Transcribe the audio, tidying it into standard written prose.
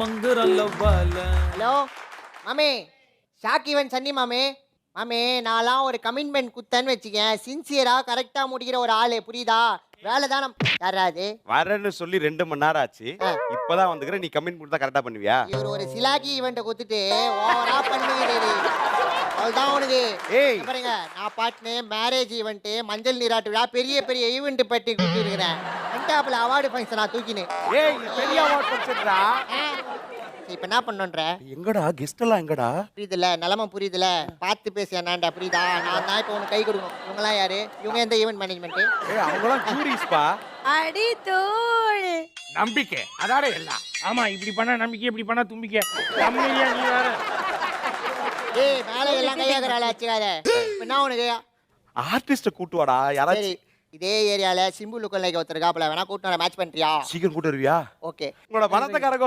மங்குரம் லவ்வால. Hello மாமே, shock even Sunny மாமே. மாமே நான்லாம் ஒரு கமிட்மெண்ட் குத்தேன்னு வச்சுக்கேன், சின்சியரா கரெக்டா முடிக்கிற ஒரு ஆளு, புரியுதா? வேலை தானே. யாரா அது? வரேன்னு சொல்லி 2 மணி நேரம் ஆச்சு. இப்பதான் வந்துக்கிற. நீ கமெண்ட் கொடுத்தா கரெக்டா பண்ணுவியா? இவர் ஒரு சிலாக்கி ஈவெண்ட்டை கொடுத்துட்டு ஓவரா பண்ணுவீங்க. அதுதான் உனக்கு. ஏய் பாருங்க, நான் பாட்டுன்னு மேரேஜ் ஈவெண்ட்டு, மஞ்சள் நீராட்டு விழா, பெரிய பெரிய ஈவெண்ட் பட்டி கொடுத்துருக்கிறேன். என்டாப்பில் அவார்டு ஃபங்க்ஷன் நான் தூக்கினேன். ஏய் இது பெரிய அவார்ட் ஃபங்க்ஷன்டா. இப்போ என்ன பண்ணுன்ற? எங்கடா கெஸ்ட் எல்லாம் எங்கடா? புரியுதுல, நிலமை புரியுதுல, பார்த்து பேச என்னண்டா, புரியுதா? நான் தான் இப்போ உனக்கு கை கொடுக்கணும். இவங்கெல்லாம் யாரு? இவங்க எந்த ஈவெண்ட் மேனேஜ்மெண்ட்? ஏய் அவங்கலாம் டூரிஸ்ட்பா. அடி தூள். நம்பிக்கை அதாடே எல்லாம். ஆமா இப்படி பண்ணா நம்பிக்கை, இப்படி பண்ணா தும்பிக்கை. கம்மியா நீ வேற. ஏய் மேலே எல்லாம் கையாக்குறாள் வச்சுக்காத. என்ன உனக்கு? ஆர்டிஸ்ட கூட்டு வாடா சரி, யாராச்சும். இதே ஏரியால சிம்பு லுக்கல் லைக் ஒருத்தர் காப்பல வேணா கூட்டு மேட்ச் பண்றியா? சீக்கிரம் கூட்டு வருவியா? ஓகே. உங்களோட பணத்தை கரகோ